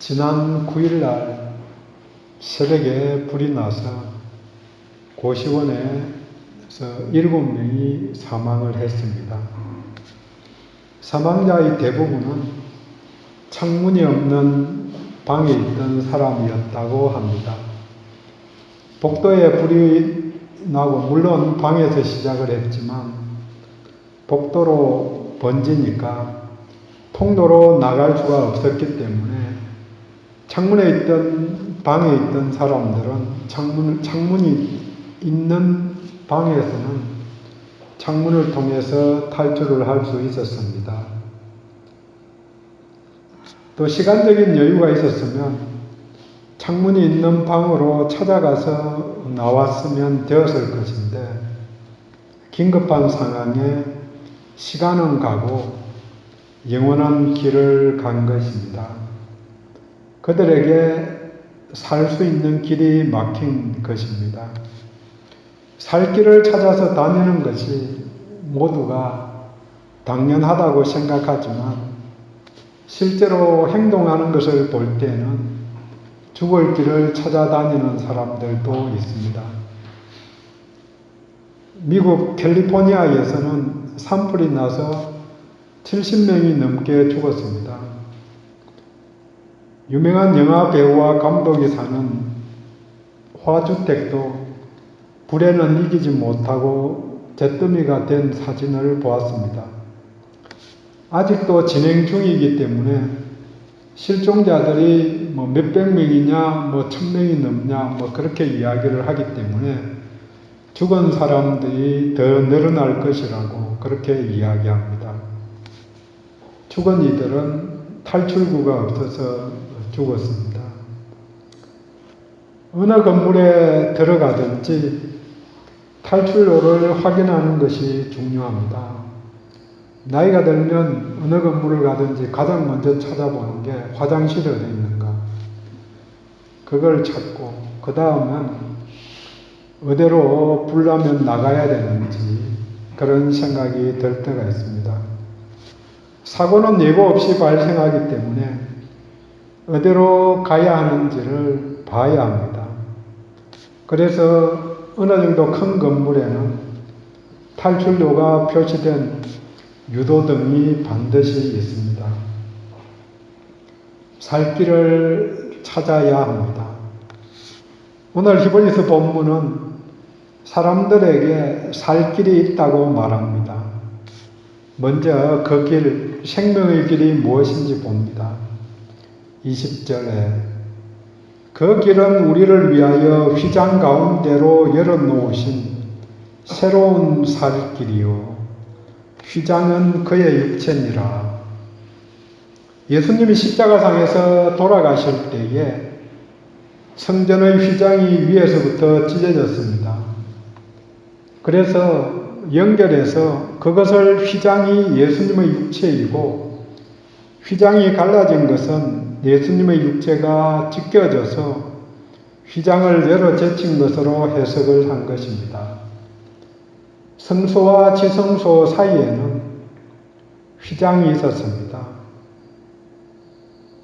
지난 9일날 새벽에 불이 나서 고시원에서 7명이 사망을 했습니다. 사망자의 대부분은 창문이 없는 방에 있던 사람이었다고 합니다. 복도에 불이 나고 물론 방에서 시작을 했지만 복도로 번지니까 통로로 나갈 수가 없었기 때문에 창문에 있던 방에 있던 사람들은 창문이 있는 방에서는 창문을 통해서 탈출을 할 수 있었습니다. 또 시간적인 여유가 있었으면 창문이 있는 방으로 찾아가서 나왔으면 되었을 것인데 긴급한 상황에 시간은 가고 영원한 길을 간 것입니다. 그들에게 살 수 있는 길이 막힌 것입니다. 살 길을 찾아서 다니는 것이 모두가 당연하다고 생각하지만 실제로 행동하는 것을 볼 때는 죽을 길을 찾아다니는 사람들도 있습니다. 미국 캘리포니아에서는 산불이 나서 70명이 넘게 죽었습니다. 유명한 영화 배우와 감독이 사는 화주택도 불에는 이기지 못하고 잿더미가 된 사진을 보았습니다. 아직도 진행 중이기 때문에 실종자들이 몇백 명이냐, 1000명이 넘냐, 그렇게 이야기를 하기 때문에 죽은 사람들이 더 늘어날 것이라고 그렇게 이야기합니다. 죽은 이들은 탈출구가 없어서 죽었습니다. 어느 건물에 들어가든지 탈출로를 확인하는 것이 중요합니다. 나이가 들면 어느 건물을 가든지 가장 먼저 찾아보는 게 화장실이 어디 있는가. 그걸 찾고 그 다음은 어디로 불나면 나가야 되는지 그런 생각이 들 때가 있습니다. 사고는 예고 없이 발생하기 때문에 어디로 가야 하는지를 봐야 합니다. 그래서 어느 정도 큰 건물에는 탈출로가 표시된 유도등이 반드시 있습니다. 살 길을 찾아야 합니다. 오늘 히브리서 본문은 사람들에게 살 길이 있다고 말합니다. 먼저 그 길, 생명의 길이 무엇인지 봅니다. 20절에 그 길은 우리를 위하여 휘장 가운데로 열어놓으신 새로운 살 길이요 휘장은 그의 육체니라. 예수님이 십자가상에서 돌아가실 때에 성전의 휘장이 위에서부터 찢어졌습니다. 그래서 연결해서 그것을 휘장이 예수님의 육체이고 휘장이 갈라진 것은 예수님의 육체가 찢겨져서 휘장을 열어 제친 것으로 해석을 한 것입니다. 성소와 지성소 사이에는 휘장이 있었습니다.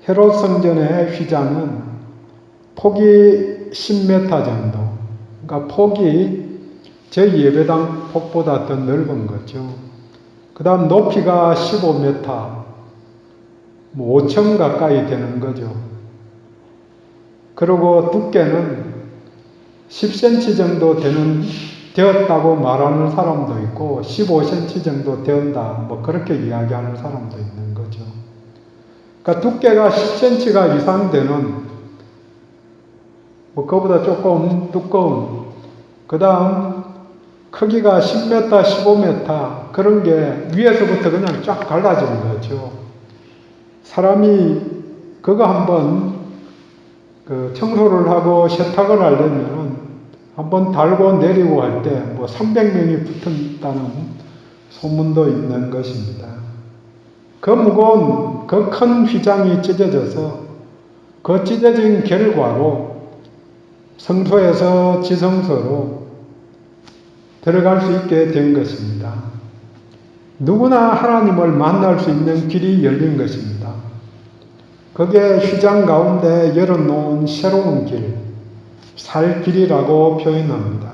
헤롯 성전의 휘장은 폭이 10m 정도, 그러니까 폭이 저희 예배당 폭보다 더 넓은 거죠. 그 다음 높이가 15m, 5층 가까이 되는 거죠. 그리고 두께는 10cm 정도 되었다고 말하는 사람도 있고 15cm 정도 되었다, 그렇게 이야기하는 사람도 있는 거죠. 그러니까 두께가 10cm가 이상 되는, 그거보다 조금 두꺼운, 그 다음 크기가 10m, 15m 그런 게 위에서부터 그냥 쫙 갈라지는 거죠. 사람이 그거 한번 청소를 하고 세탁을 하려면 한번 달고 내리고 할 때 300명이 붙었다는 소문도 있는 것입니다. 그 무거운 그 큰 휘장이 찢어져서 그 찢어진 결과로 성소에서 지성소로 들어갈 수 있게 된 것입니다. 누구나 하나님을 만날 수 있는 길이 열린 것입니다. 거기에 휘장 가운데 열어놓은 새로운 길, 살 길이라고 표현합니다.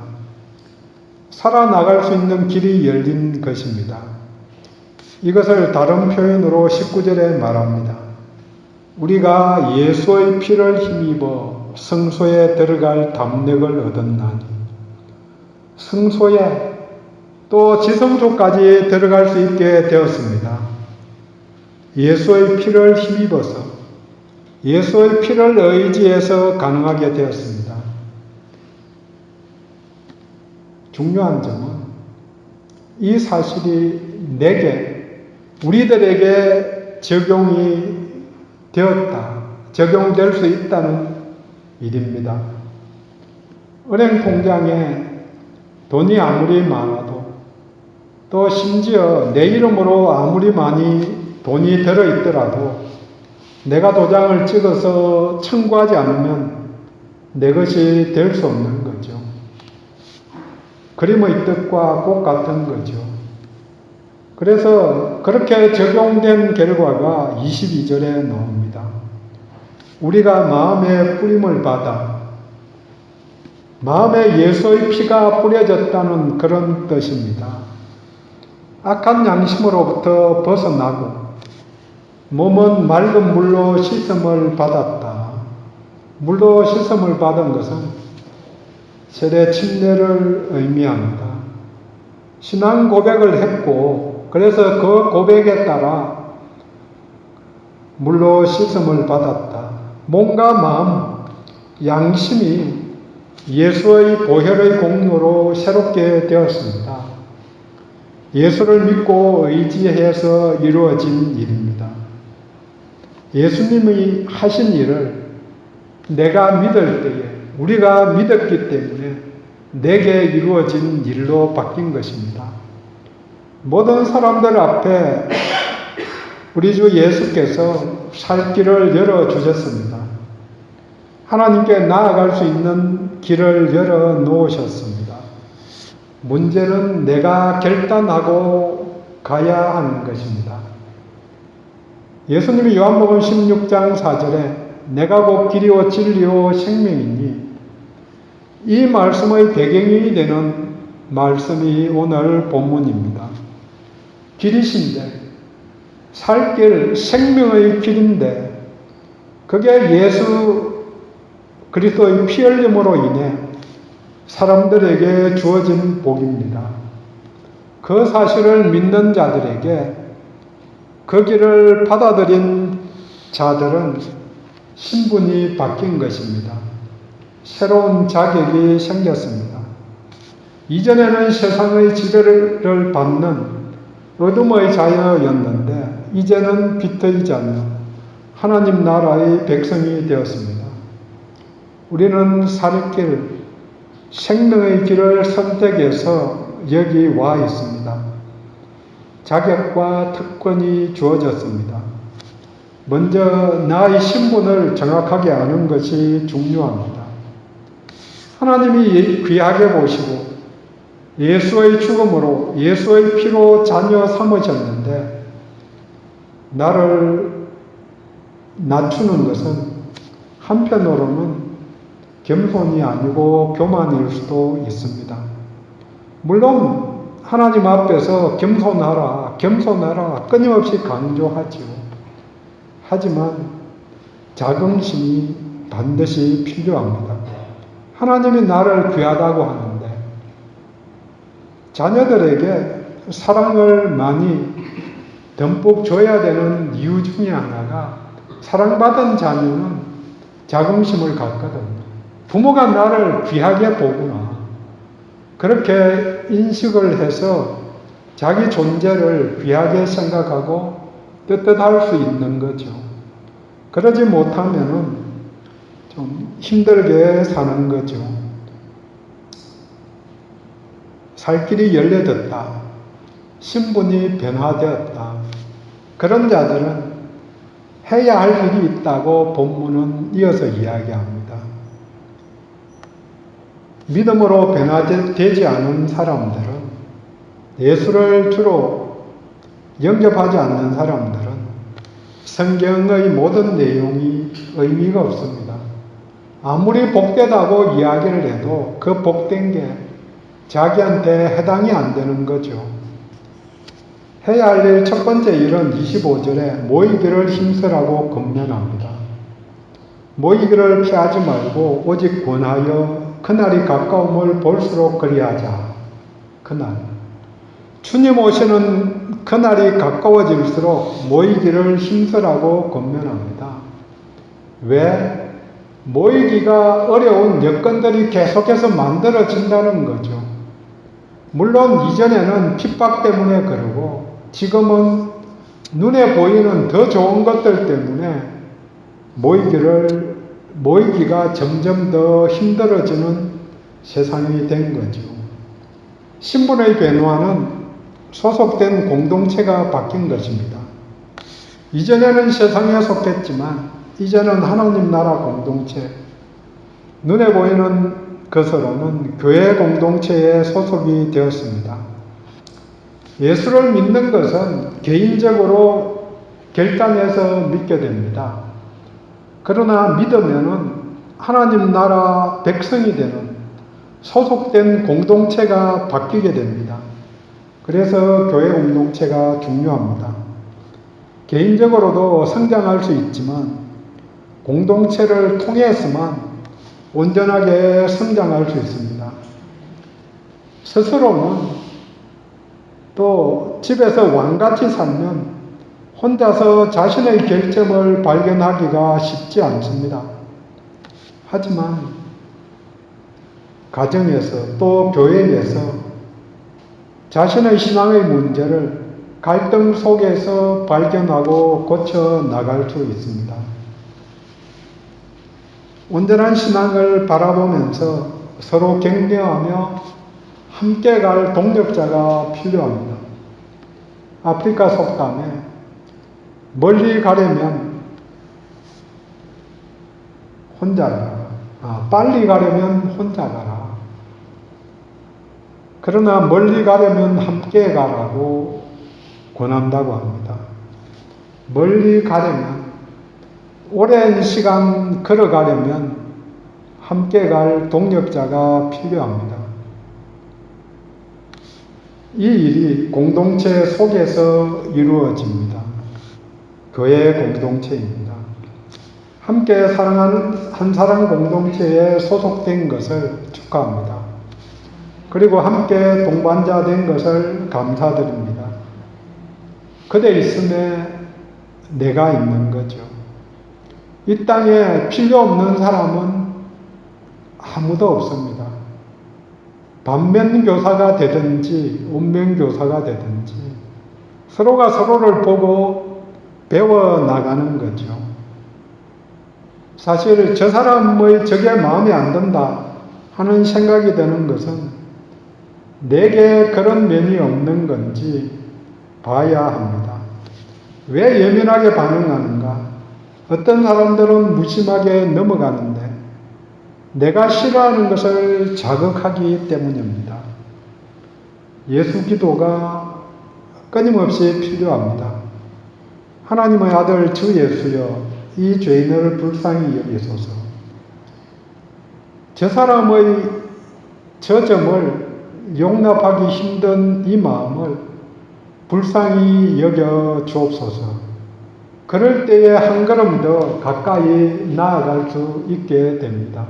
살아나갈 수 있는 길이 열린 것입니다. 이것을 다른 표현으로 19절에 말합니다. 우리가 예수의 피를 힘입어 성소에 들어갈 담력을 얻었나니, 성소에 또 지성소까지 들어갈 수 있게 되었습니다. 예수의 피를 힘입어서 예수의 피를 의지해서 가능하게 되었습니다. 중요한 점은 이 사실이 우리들에게 적용이 되었다, 적용될 수 있다는 일입니다. 은행 통장에 돈이 아무리 많아도, 또 심지어 내 이름으로 아무리 많이 돈이 들어있더라도 내가 도장을 찍어서 청구하지 않으면 내 것이 될 수 없는 거죠. 그림의 뜻과 꼭 같은 거죠. 그래서 그렇게 적용된 결과가 22절에 나옵니다. 우리가 마음에 뿌림을 받아, 마음에 예수의 피가 뿌려졌다는 그런 뜻입니다. 악한 양심으로부터 벗어나고 몸은 맑은 물로 씻음을 받았다. 물로 씻음을 받은 것은 세례 침례를 의미합니다. 신앙 고백을 했고, 그래서 그 고백에 따라 물로 씻음을 받았다. 몸과 마음, 양심이 예수의 보혈의 공로로 새롭게 되었습니다. 예수를 믿고 의지해서 이루어진 일입니다. 예수님이 하신 일을 내가 믿을 때에, 우리가 믿었기 때문에 내게 이루어진 일로 바뀐 것입니다. 모든 사람들 앞에 우리 주 예수께서 살 길을 열어주셨습니다. 하나님께 나아갈 수 있는 길을 열어 놓으셨습니다. 문제는 내가 결단하고 가야 하는 것입니다. 예수님이 요한복음 16장 4절에 내가 곧 길이요 진리요 생명이니, 이 말씀의 배경이 되는 말씀이 오늘 본문입니다. 길이신데, 살 길, 생명의 길인데, 그게 예수 그리스도의 피 흘림으로 인해 사람들에게 주어진 복입니다. 그 사실을 믿는 자들에게, 그 길을 받아들인 자들은 신분이 바뀐 것입니다. 새로운 자격이 생겼습니다. 이전에는 세상의 지배를 받는 어둠의 자녀였는데, 이제는 빛의 자녀, 하나님 나라의 백성이 되었습니다. 우리는 살 길, 생명의 길을 선택해서 여기 와 있습니다. 자격과 특권이 주어졌습니다. 먼저 나의 신분을 정확하게 아는 것이 중요합니다. 하나님이 귀하게 보시고 예수의 죽음으로, 예수의 피로 자녀 삼으셨는데, 나를 낮추는 것은 한편으로는 겸손이 아니고 교만일 수도 있습니다. 물론 하나님 앞에서 겸손하라, 겸손하라 끊임없이 강조하지요. 하지만 자긍심이 반드시 필요합니다. 하나님이 나를 귀하다고 하는데, 자녀들에게 사랑을 많이 듬뿍 줘야 되는 이유 중에 하나가, 사랑받은 자녀는 자긍심을 갖거든요. 부모가 나를 귀하게 보구나, 그렇게 인식을 해서 자기 존재를 귀하게 생각하고 떳떳할 수 있는 거죠. 그러지 못하면은 좀 힘들게 사는 거죠. 살 길이 열려졌다, 신분이 변화되었다, 그런 자들은 해야 할 일이 있다고 본문은 이어서 이야기합니다. 믿음으로 변화되지 않은 사람들은, 예수를 주로 영접하지 않는 사람들은 성경의 모든 내용이 의미가 없습니다. 아무리 복되다고 이야기를 해도 그 복된 게 자기한테 해당이 안 되는 거죠. 해야 할 일 첫 번째 일은 25절에 모이기를 힘쓰라고 권면합니다. 모이기를 피하지 말고 오직 권하여 그날이 가까움을 볼수록 그리하자. 그날. 주님 오시는 그날이 가까워질수록 모이기를 힘쓰라고 권면합니다. 왜? 모이기가 어려운 여건들이 계속해서 만들어진다는 거죠. 물론 이전에는 핍박 때문에 그러고 지금은 눈에 보이는 더 좋은 것들 때문에 모이기가 점점 더 힘들어지는 세상이 된 거죠. 신분의 변화는 소속된 공동체가 바뀐 것입니다. 이전에는 세상에 속했지만 이제는 하나님 나라 공동체, 눈에 보이는 것으로는 교회 공동체에 소속이 되었습니다. 예수를 믿는 것은 개인적으로 결단해서 믿게 됩니다. 그러나 믿으면은 하나님 나라 백성이 되는 소속된 공동체가 바뀌게 됩니다. 그래서 교회 공동체가 중요합니다. 개인적으로도 성장할 수 있지만 공동체를 통해서만 온전하게 성장할 수 있습니다. 스스로는 또 집에서 왕같이 살면 혼자서 자신의 결점을 발견하기가 쉽지 않습니다. 하지만 가정에서 또 교회에서 자신의 신앙의 문제를 갈등 속에서 발견하고 고쳐 나갈 수 있습니다. 온전한 신앙을 바라보면서 서로 격려하며 함께 갈 동력자가 필요합니다. 아프리카 속담에 멀리 가려면 혼자 가라. 빨리 가려면 혼자 가라. 그러나 멀리 가려면 함께 가라고 권한다고 합니다. 멀리 가려면, 오랜 시간 걸어가려면 함께 갈 동력자가 필요합니다. 이 일이 공동체 속에서 이루어집니다. 교회 공동체입니다. 함께 사랑하는 한 사람 공동체에 소속된 것을 축하합니다. 그리고 함께 동반자 된 것을 감사드립니다. 그대 있음에 내가 있는 거죠. 이 땅에 필요 없는 사람은 아무도 없습니다. 반면교사가 되든지 운명교사가 되든지 서로가 서로를 보고 배워나가는 거죠. 사실 저 사람의 저게 마음에 안 든다 하는 생각이 드는 것은 내게 그런 면이 없는 건지 봐야 합니다. 왜 예민하게 반응하는가? 어떤 사람들은 무심하게 넘어가는데 내가 싫어하는 것을 자극하기 때문입니다. 예수 기도가 끊임없이 필요합니다. 하나님의 아들 주 예수여, 이 죄인을 불쌍히 여기소서. 저 사람의 저 점을 용납하기 힘든 이 마음을 불쌍히 여겨 주옵소서. 그럴 때에 한 걸음 더 가까이 나아갈 수 있게 됩니다.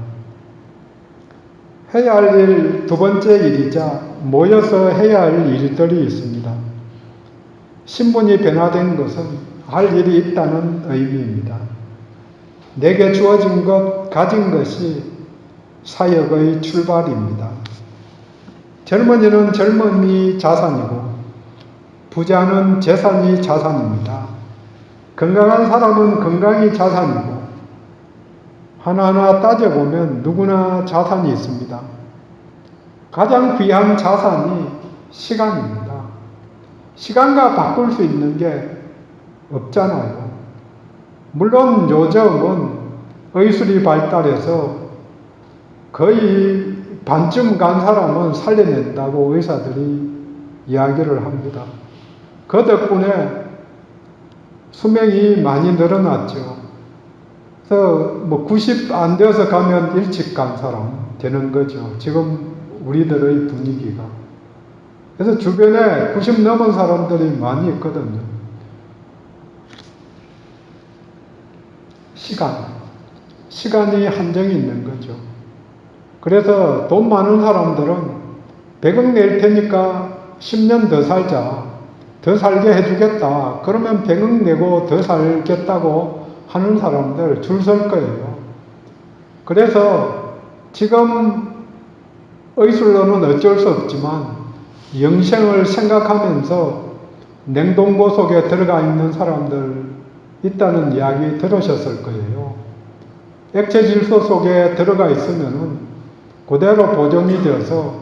해야 할 일, 두 번째 일이자 모여서 해야 할 일들이 있습니다. 신분이 변화된 것은 할 일이 있다는 의미입니다. 내게 주어진 것, 가진 것이 사역의 출발입니다. 젊은이는 젊음이 자산이고 부자는 재산이 자산입니다. 건강한 사람은 건강이 자산이고 하나하나 따져보면 누구나 자산이 있습니다. 가장 귀한 자산이 시간입니다. 시간과 바꿀 수 있는 게 없잖아요. 물론 요즘은 의술이 발달해서 거의 반쯤 간 사람은 살려낸다고 의사들이 이야기를 합니다. 그 덕분에 수명이 많이 늘어났죠. 그래서 뭐 90 안 되어서 가면 일찍 간 사람 되는 거죠. 지금 우리들의 분위기가. 그래서 주변에 90 넘은 사람들이 많이 있거든요. 시간이 한정이 있는 거죠. 그래서 돈 많은 사람들은 100억 낼 테니까 10년 더 살자. 더 살게 해주겠다. 그러면 100억 내고 더 살겠다고 하는 사람들 줄 설 거예요. 그래서 지금 의술로는 어쩔 수 없지만 영생을 생각하면서 냉동고 속에 들어가 있는 사람들 있다는 이야기 들으셨을 거예요. 액체 질소 속에 들어가 있으면은 그대로 보존이 되어서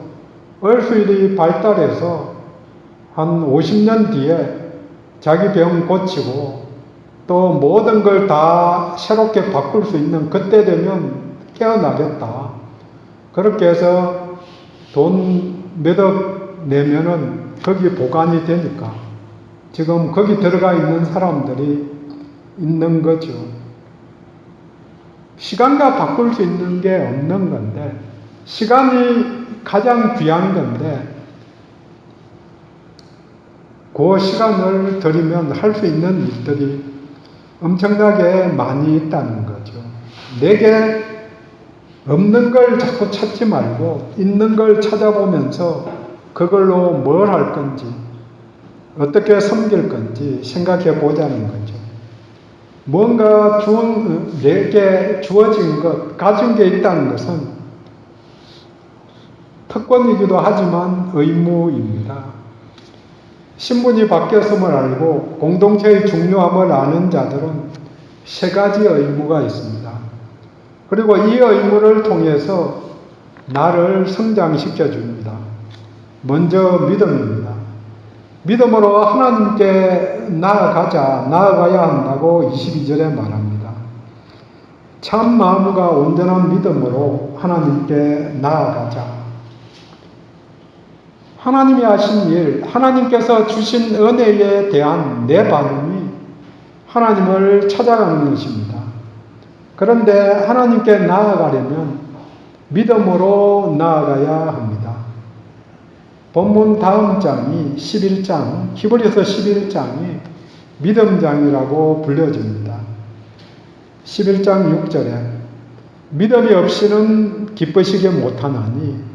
얼수일이 발달해서 한 50년 뒤에 자기 병 고치고 또 모든 걸 다 새롭게 바꿀 수 있는 그때 되면 깨어나겠다. 그렇게 해서 돈 몇억 내면은 거기 보관이 되니까 지금 거기 들어가 있는 사람들이 있는 거죠. 시간과 바꿀 수 있는 게 없는 건데 시간이 가장 귀한 건데 그 시간을 들이면 할 수 있는 일들이 엄청나게 많이 있다는 거죠. 내게 없는 걸 자꾸 찾지 말고 있는 걸 찾아보면서 그걸로 뭘 할 건지 어떻게 섬길 건지 생각해 보자는 거죠. 뭔가 내게 주어진 것, 가진 게 있다는 것은 특권이기도 하지만 의무입니다. 신분이 바뀌었음을 알고 공동체의 중요함을 아는 자들은 세 가지 의무가 있습니다. 그리고 이 의무를 통해서 나를 성장시켜 줍니다. 먼저 믿음입니다. 믿음으로 하나님께 나아가야 한다고 22절에 말합니다. 참 마음과 온전한 믿음으로 하나님께 나아가자. 하나님이 하신 일, 하나님께서 주신 은혜에 대한 내 반응이 하나님을 찾아가는 것입니다. 그런데 하나님께 나아가려면 믿음으로 나아가야 합니다. 본문 다음 장이 11장, 히브리서 11장이 믿음장이라고 불려집니다. 11장 6절에 믿음이 없이는 기쁘시게 못하나니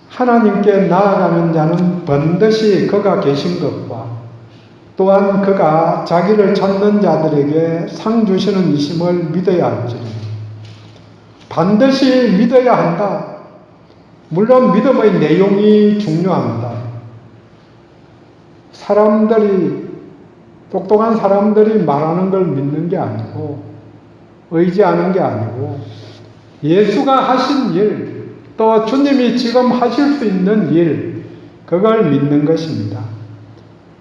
하나님께 나아가는 자는 반드시 그가 계신 것과 또한 그가 자기를 찾는 자들에게 상 주시는 이심을 믿어야 할지니 반드시 믿어야 한다. 물론 믿음의 내용이 중요합니다. 똑똑한 사람들이 말하는 걸 믿는 게 아니고 의지하는 게 아니고 예수가 하신 일 또 주님이 지금 하실 수 있는 일 그걸 믿는 것입니다.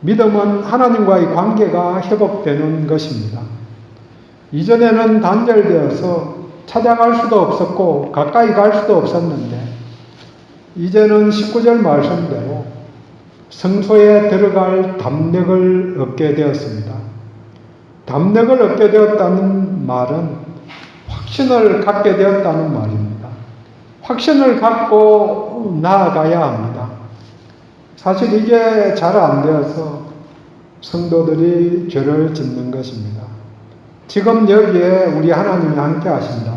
믿음은 하나님과의 관계가 회복되는 것입니다. 이전에는 단절되어서 찾아갈 수도 없었고 가까이 갈 수도 없었는데 이제는 19절 말씀대로 성소에 들어갈 담력을 얻게 되었습니다. 담력을 얻게 되었다는 말은 확신을 갖게 되었다는 말입니다. 확신을 갖고 나아가야 합니다. 사실 이게 잘 안 되어서 성도들이 죄를 짓는 것입니다. 지금 여기에 우리 하나님이 함께 하신다.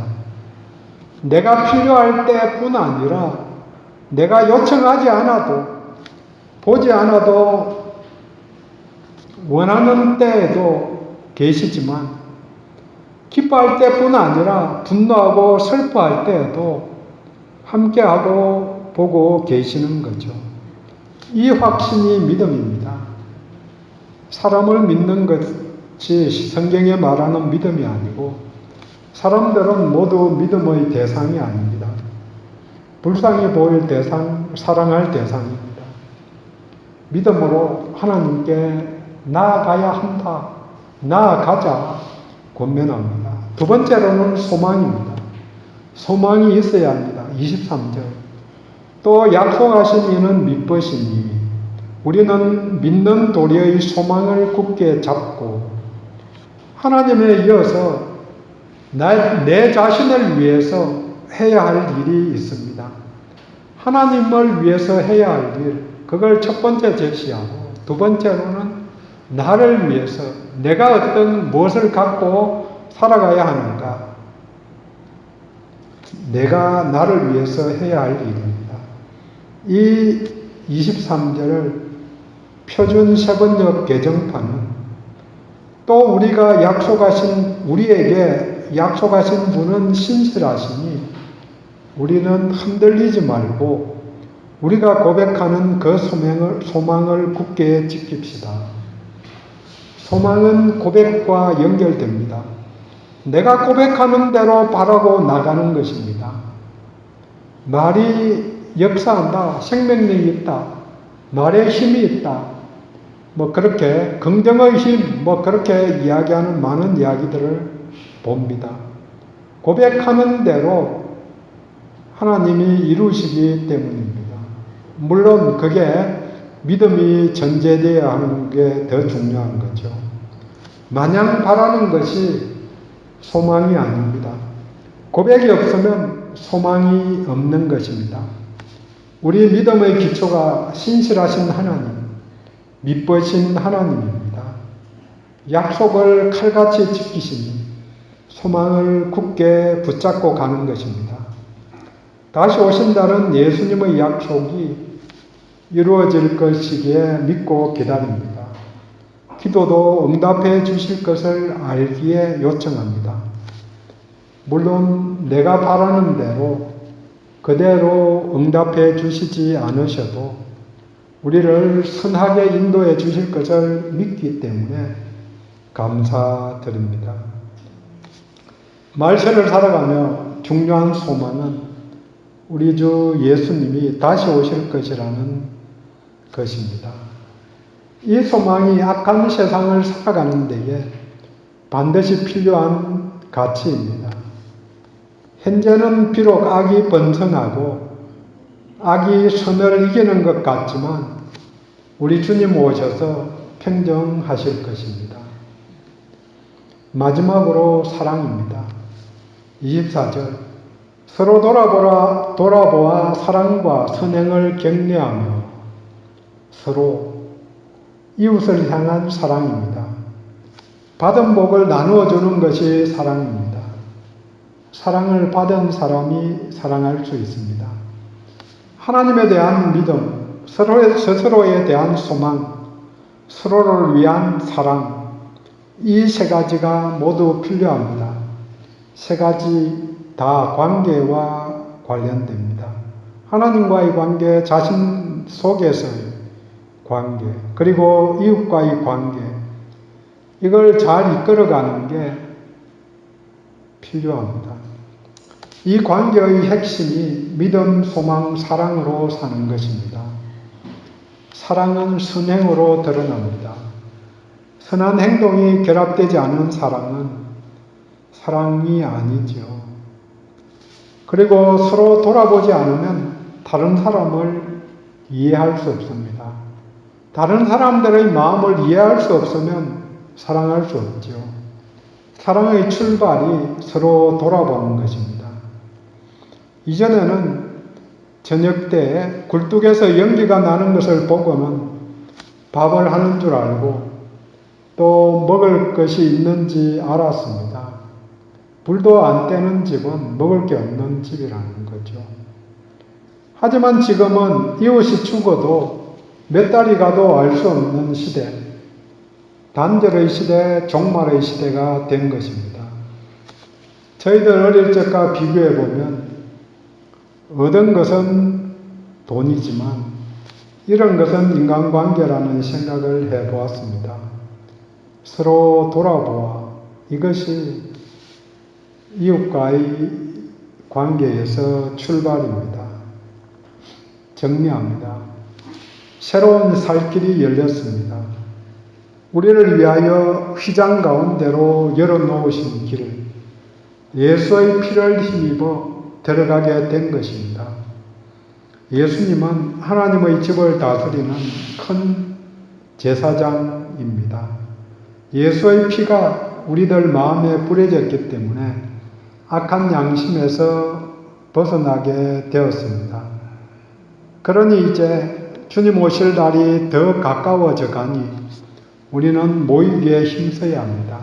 내가 필요할 때뿐 아니라 내가 요청하지 않아도 보지 않아도 원하는 때에도 계시지만 기뻐할 때뿐 아니라 분노하고 슬퍼할 때에도 함께하고 보고 계시는 거죠. 이 확신이 믿음입니다. 사람을 믿는 것이 성경에 말하는 믿음이 아니고 사람들은 모두 믿음의 대상이 아닙니다. 불쌍히 보일 대상, 사랑할 대상입니다. 믿음으로 하나님께 나아가야 한다. 나아가자 권면합니다. 두 번째로는 소망입니다. 소망이 있어야 합니다. 23절. 또 약속하신 이는 믿으시니 우리는 믿는 도리의 소망을 굳게 잡고 하나님에 이어서 내 자신을 위해서 해야 할 일이 있습니다. 하나님을 위해서 해야 할 일, 그걸 첫 번째 제시하고, 두 번째로는 나를 위해서 내가 어떤 무엇을 갖고 살아가야 하는가, 내가 나를 위해서 해야 할 일입니다. 이 23절을 표준 세번역 개정판은 또 우리에게 약속하신 분은 신실하시니 우리는 흔들리지 말고 우리가 고백하는 그 소망을 굳게 지킵시다. 소망은 고백과 연결됩니다. 내가 고백하는 대로 바라고 나가는 것입니다. 말이 역사한다, 생명력이 있다, 말에 힘이 있다, 그렇게 긍정의 힘, 그렇게 이야기하는 많은 이야기들을 봅니다. 고백하는 대로 하나님이 이루시기 때문입니다. 물론 그게 믿음이 전제되어야 하는 게 더 중요한 거죠. 마냥 바라는 것이 소망이 아닙니다. 고백이 없으면 소망이 없는 것입니다. 우리 믿음의 기초가 신실하신 하나님, 미쁘신 하나님입니다. 약속을 칼같이 지키시니 소망을 굳게 붙잡고 가는 것입니다. 다시 오신다는 예수님의 약속이 이루어질 것이기에 믿고 기다립니다. 기도도 응답해 주실 것을 알기에 요청합니다. 물론 내가 바라는 대로 그대로 응답해 주시지 않으셔도 우리를 선하게 인도해 주실 것을 믿기 때문에 감사드립니다. 말세를 살아가며 중요한 소망은 우리 주 예수님이 다시 오실 것이라는 것입니다. 이 소망이 악한 세상을 살아가는 데에 반드시 필요한 가치입니다. 현재는 비록 악이 번성하고 악이 선을 이기는 것 같지만 우리 주님 오셔서 평정하실 것입니다. 마지막으로 사랑입니다. 24절 서로 돌아보아 사랑과 선행을 격려하며 서로 이웃을 향한 사랑입니다. 받은 복을 나누어 주는 것이 사랑입니다. 사랑을 받은 사람이 사랑할 수 있습니다. 하나님에 대한 믿음, 스스로에 대한 소망, 서로를 위한 사랑, 이 세 가지가 모두 필요합니다. 세 가지 다 관계와 관련됩니다. 하나님과의 관계, 자신 속에서의 관계, 그리고 이웃과의 관계, 이걸 잘 이끌어가는 게 필요합니다. 이 관계의 핵심이 믿음, 소망, 사랑으로 사는 것입니다. 사랑은 선행으로 드러납니다. 선한 행동이 결합되지 않은 사랑은 사랑이 아니죠. 그리고 서로 돌아보지 않으면 다른 사람을 이해할 수 없습니다. 다른 사람들의 마음을 이해할 수 없으면 사랑할 수 없죠. 사랑의 출발이 서로 돌아보는 것입니다. 이전에는 저녁 때 굴뚝에서 연기가 나는 것을 보고는 밥을 하는 줄 알고 또 먹을 것이 있는지 알았습니다. 불도 안 떼는 집은 먹을 게 없는 집이라는 거죠. 하지만 지금은 이웃이 죽어도 몇 달이 가도 알 수 없는 시대, 단절의 시대, 종말의 시대가 된 것입니다. 저희들 어릴 적과 비교해 보면 얻은 것은 돈이지만 이런 것은 인간관계라는 생각을 해보았습니다. 서로 돌아보아 이것이 이웃과의 관계에서 출발입니다. 정리합니다. 새로운 살 길이 열렸습니다. 우리를 위하여 휘장 가운데로 열어놓으신 길을 예수의 피를 힘입어 들어가게 된 것입니다. 예수님은 하나님의 집을 다스리는 큰 제사장입니다. 예수의 피가 우리들 마음에 뿌려졌기 때문에 악한 양심에서 벗어나게 되었습니다. 그러니 이제 주님 오실 날이 더 가까워져 가니 우리는 모이기에 힘써야 합니다.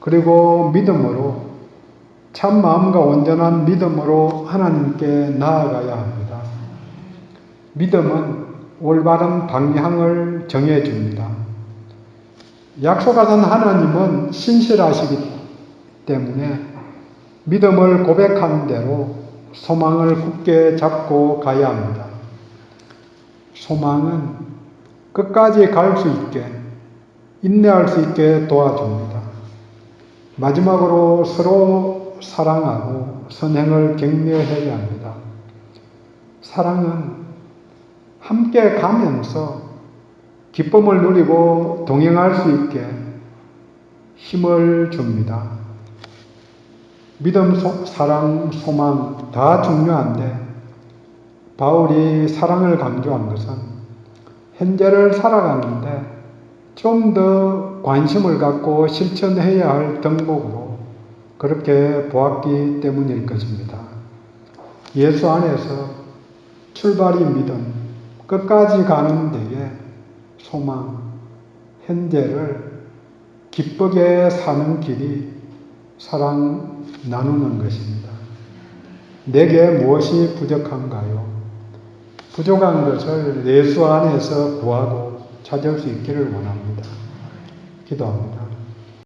그리고 믿음으로, 참 마음과 온전한 믿음으로 하나님께 나아가야 합니다. 믿음은 올바른 방향을 정해줍니다. 약속하신 하나님은 신실하시기 때문에 믿음을 고백한 대로 소망을 굳게 잡고 가야 합니다. 소망은 끝까지 갈 수 있게, 인내할 수 있게 도와줍니다. 마지막으로 서로 사랑하고 선행을 격려해야 합니다. 사랑은 함께 가면서 기쁨을 누리고 동행할 수 있게 힘을 줍니다. 믿음, 사랑, 소망 다 중요한데 바울이 사랑을 강조한 것은 현재를 살아가는데 좀 더 관심을 갖고 실천해야 할 덕목으로 그렇게 보았기 때문일 것입니다. 예수 안에서 출발이 믿음, 끝까지 가는 데에 소망, 현재를 기쁘게 사는 길이 사랑 나누는 것입니다. 내게 무엇이 부족한가요? 부족한 것을 예수 안에서 구하고 찾을 수 있기를 원합니다. 기도합니다.